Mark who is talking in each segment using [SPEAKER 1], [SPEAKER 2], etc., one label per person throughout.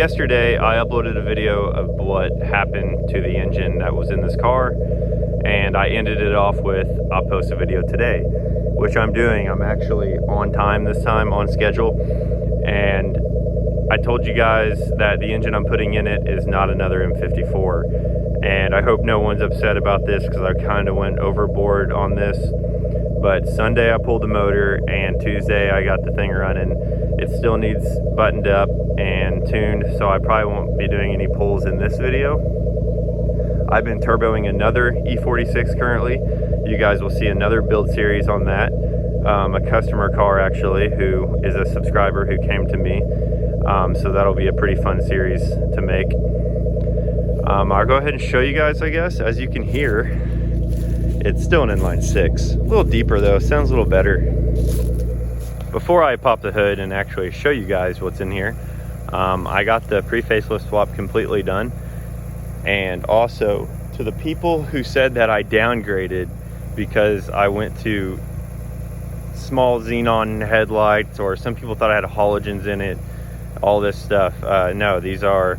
[SPEAKER 1] yesterday I uploaded a video of what happened to the engine that was in this car, and I ended it off with I'll post a video today, which I'm doing. I'm actually on time this time, on schedule, and I told you guys that the engine I'm putting in it is not another M54, and I hope no one's upset about this because I kind of went overboard on this. But Sunday I pulled the motor, and Tuesday I got the thing running. It still needs buttoned up and tuned, so I probably won't be doing any pulls in this video. I've been turboing another E46 currently. You guys will see another build series on that. A customer car actually, who is a subscriber who came to me. So that'll be a pretty fun series to make. I'll go ahead and show you guys, I guess. As you can hear, it's still an inline six. A little deeper though, sounds a little better. Before I pop the hood and actually show you guys what's in here, I got the pre-facelift swap completely done. And also, to the people who said that I downgraded because I went to small xenon headlights, or some people thought I had halogens in it, all this stuff. No, these are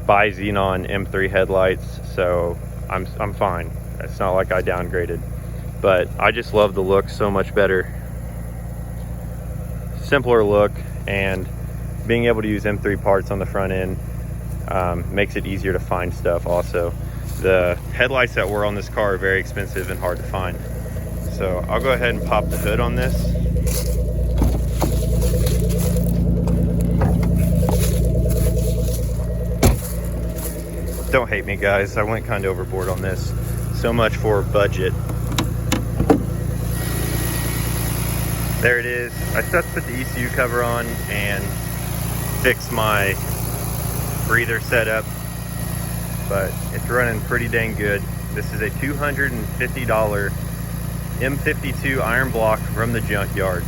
[SPEAKER 1] bi-xenon M3 headlights, so I'm fine. It's not like I downgraded, but I just love the look so much better. Simpler look, and being able to use M3 parts on the front end makes it easier to find stuff. Also, the headlights that were on this car are very expensive and hard to find. So I'll go ahead and pop the hood on this. Don't hate me, guys, I went kind of overboard on this. So much for budget. There it is. I still have to put the ECU cover on and fix my breather setup, but it's running pretty dang good. This is a $250 M52 iron block from the junkyard.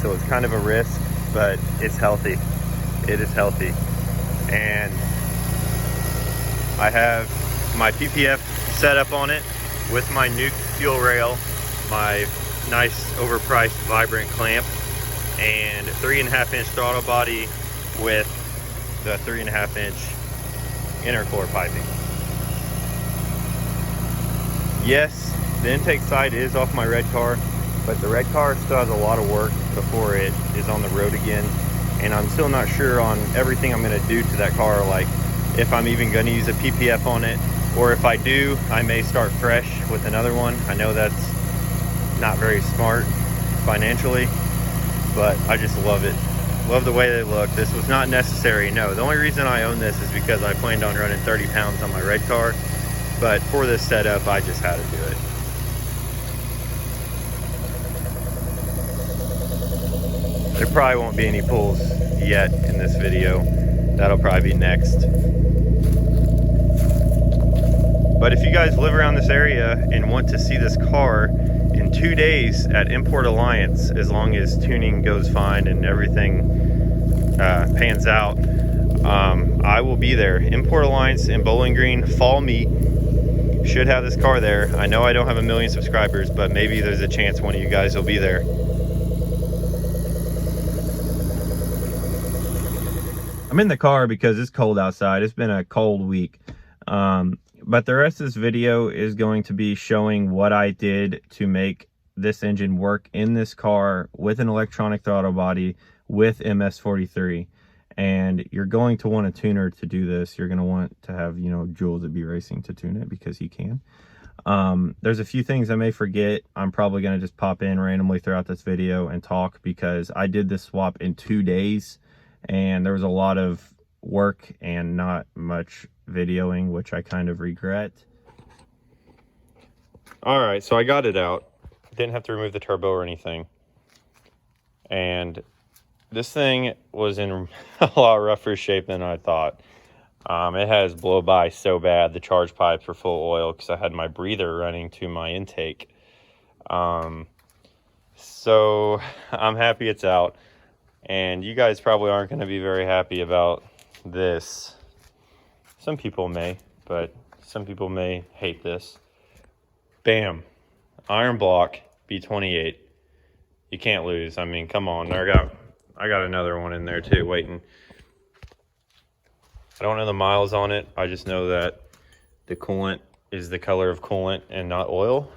[SPEAKER 1] So it's kind of a risk, but it's healthy. It is healthy. And I have my PPF set up on it with my Nuke fuel rail, my nice overpriced Vibrant clamp, and 3.5-inch throttle body with the 3.5-inch intercooler piping. Yes, the intake side is off my red car, but the red car still has a lot of work before it is on the road again, and I'm still not sure on everything I'm going to do to that car, like if I'm even going to use a PPF on it, or if I do, I may start fresh with another one. I know that's not very smart financially, but I just love it. Love the way they look. This was not necessary. No, the only reason I own this is because I planned on running 30 pounds on my red car, but for this setup, I just had to do it. There probably won't be any pulls yet in this video. That'll probably be next. But if you guys live around this area and want to see this car in 2 days at Import Alliance, as long as tuning goes fine and everything pans out, I will be there. Import Alliance in Bowling Green, fall meet. Should have this car there. I know I don't have 1 million subscribers, but maybe there's a chance one of you guys will be there. I'm in the car because it's cold outside. It's been a cold week. But the rest of this video is going to be showing what I did to make this engine work in this car with an electronic throttle body with MS43. And you're going to want a tuner to do this. You're going to want to have, you know, Jules at B Racing to tune it because he can. There's a few things I may forget. I'm probably going to just pop in randomly throughout this video and talk, because I did this swap in 2 days and there was a lot of work and not much videoing, which I kind of regret. All right, so I got it out. Didn't have to remove the turbo or anything. And this thing was in a lot rougher shape than I thought. It has blow by so bad. The charge pipes were full of oil because I had my breather running to my intake. So I'm happy it's out. And you guys probably aren't going to be very happy about this. Some people may, but some people may hate this. Bam. Iron block B28. You can't lose. I mean, come on. I got another one in there too waiting. I don't know the miles on it. I just know that the coolant is the color of coolant and not oil.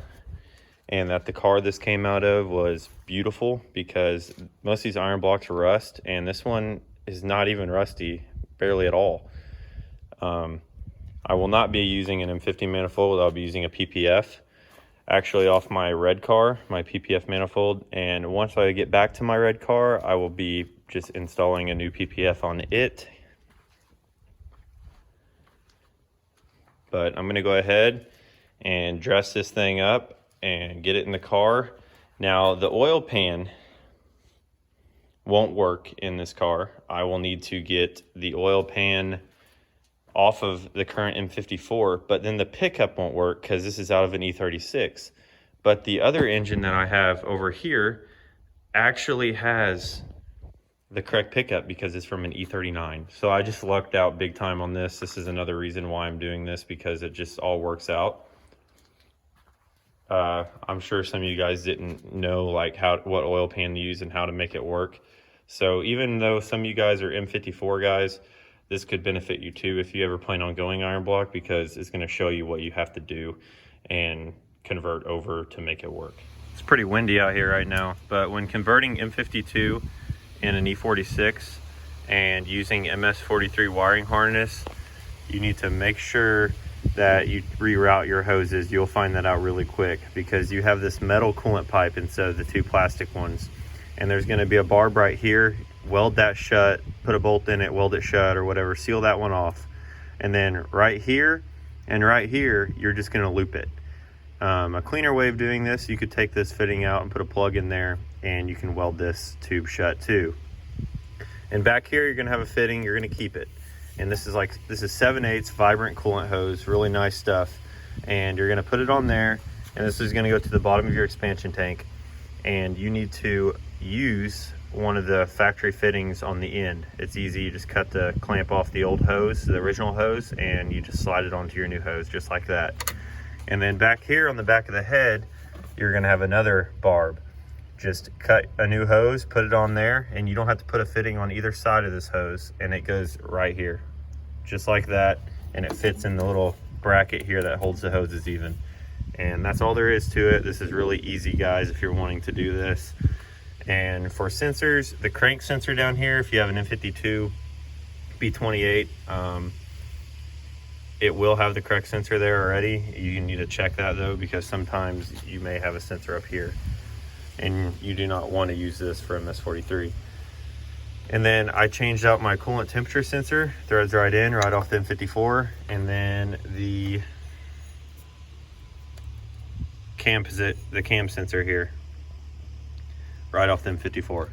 [SPEAKER 1] And that the car this came out of was beautiful, because most of these iron blocks rust, and this one is not even rusty, barely at all. I will not be using an M50 manifold. I'll be using a PPF, actually off my red car, my PPF manifold. And once I get back to my red car, I will be just installing a new PPF on it. But I'm gonna go ahead and dress this thing up and get it in the car. Now, the oil pan won't work in this car. I will need to get the oil pan off of the current M54, but then the pickup won't work because this is out of an E46. But the other engine that I have over here actually has the correct pickup because it's from an E39. So I just lucked out big time on this. This is another reason why I'm doing this, because it just all works out. I'm sure some of you guys didn't know like what oil pan to use and how to make it work. So even though some of you guys are M54 guys, this could benefit you too if you ever plan on going iron block, because it's going to show you what you have to do and convert over to make it work. It's pretty windy out here right now, but when converting M52 in an E46 and using MS43 wiring harness, you need to make sure that you reroute your hoses. You'll find that out really quick, because you have this metal coolant pipe instead of the two plastic ones, and there's going to be a barb right here. Weld that shut, put a bolt in it, weld it shut or whatever, seal that one off, and then right here and right here you're just going to loop it. A cleaner way of doing this, you could take this fitting out and put a plug in there, and you can weld this tube shut too. And back here you're going to have a fitting, you're going to keep it. And this is 7/8 vibrant coolant hose, really nice stuff. And you're gonna put it on there, and this is gonna go to the bottom of your expansion tank. And you need to use one of the factory fittings on the end. It's easy, you just cut the clamp off the old hose, the original hose, and you just slide it onto your new hose, just like that. And then back here on the back of the head, you're gonna have another barb. Just cut a new hose, put it on there, and you don't have to put a fitting on either side of this hose, and it goes right here, just like that, and it fits in the little bracket here that holds the hoses even. And that's all there is to it. This is really easy, guys, if you're wanting to do this. And for sensors, the crank sensor down here, if you have an M52 B28, it will have the correct sensor there already. You need to check that though, because sometimes you may have a sensor up here, and you do not want to use this for MS43. And then I changed out my coolant temperature sensor, threads right in, right off the M54, and then the cam sensor here, right off the M54.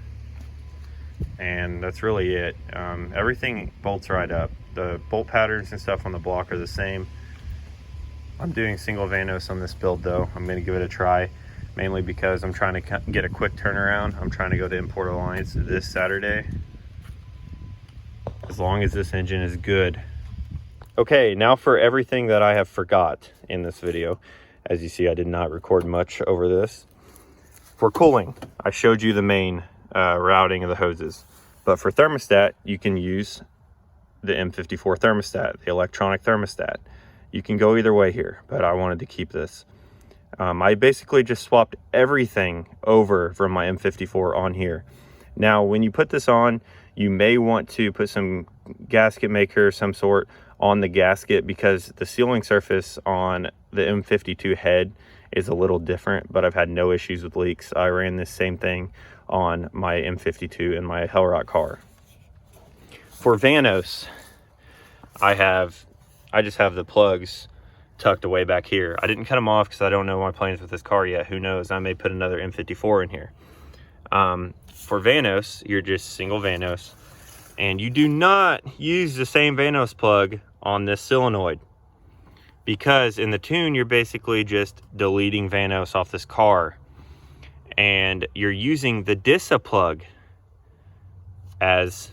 [SPEAKER 1] And that's really it. Everything bolts right up. The bolt patterns and stuff on the block are the same. I'm doing single Vanos on this build though. I'm gonna give it a try, mainly because I'm trying to get a quick turnaround. I'm trying to go to Import Alliance this Saturday, as long as this engine is good. Okay, now for everything that I have forgot in this video. As you see, I did not record much over this. For cooling, I showed you the main routing of the hoses, but for thermostat, you can use the M54 thermostat, the electronic thermostat. You can go either way here, but I wanted to keep this. I basically just swapped everything over from my M54 on here. Now, when you put this on, you may want to put some gasket maker of some sort on the gasket, because the sealing surface on the M52 head is a little different, but I've had no issues with leaks. I ran this same thing on my M52 in my Hellrock car. For Vanos, I just have the plugs tucked away back here. I didn't cut them off because I don't know my plans with this car yet. Who knows? I may put another M54 in here. For Vanos, you're just single Vanos, and you do not use the same Vanos plug on this solenoid, because in the tune you're basically just deleting Vanos off this car, and you're using the DISA plug as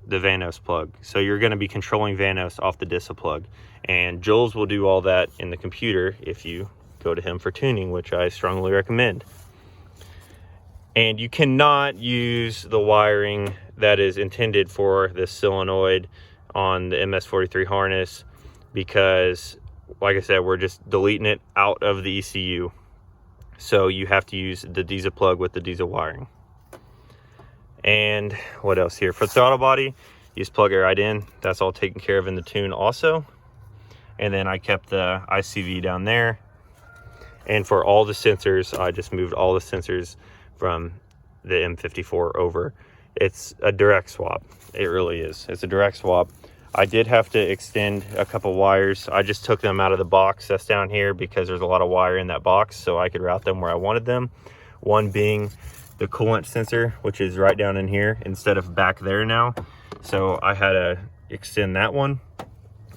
[SPEAKER 1] the Vanos plug. So you're going to be controlling Vanos off the DISA plug, and Jules will do all that in the computer if you go to him for tuning, which I strongly recommend. And you cannot use the wiring that is intended for this solenoid on the MS43 harness, because like I said, we're just deleting it out of the ECU. So you have to use the diesel plug with the diesel wiring. And what else here? For the throttle body, you just plug it right in. That's all taken care of in the tune also. And then I kept the ICV down there. And for all the sensors, I just moved all the sensors from the M54 over. It's a direct swap. It really is. It's a direct swap. I did have to extend a couple wires. I just took them out of the box that's down here because there's a lot of wire in that box, so I could route them where I wanted them. One being the coolant sensor, which is right down in here instead of back there now. So I had to extend that one.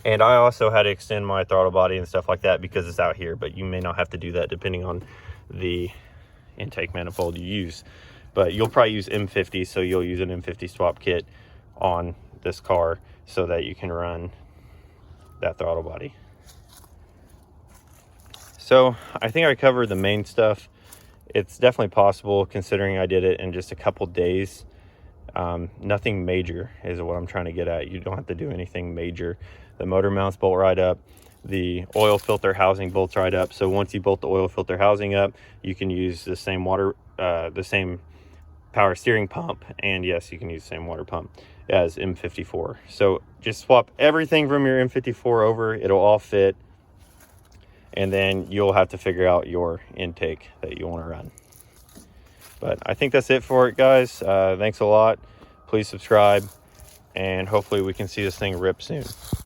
[SPEAKER 1] And I also had to extend my throttle body and stuff like that because it's out here, but you may not have to do that depending on the intake manifold you use. But you'll probably use M50, so you'll use an M50 swap kit on this car so that you can run that throttle body. So I think I covered the main stuff. It's definitely possible considering I did it in just a couple days. Nothing major is what I'm trying to get at. You don't have to do anything major. The motor mounts bolt right up. The oil filter housing bolts right up. So once you bolt the oil filter housing up, you can use the same the same power steering pump, and yes, you can use the same water pump as M54. So just swap everything from your M54 over. It'll all fit, and then you'll have to figure out your intake that you want to run. But I think that's it for it, guys. Thanks a lot. Please subscribe, and hopefully we can see this thing rip soon.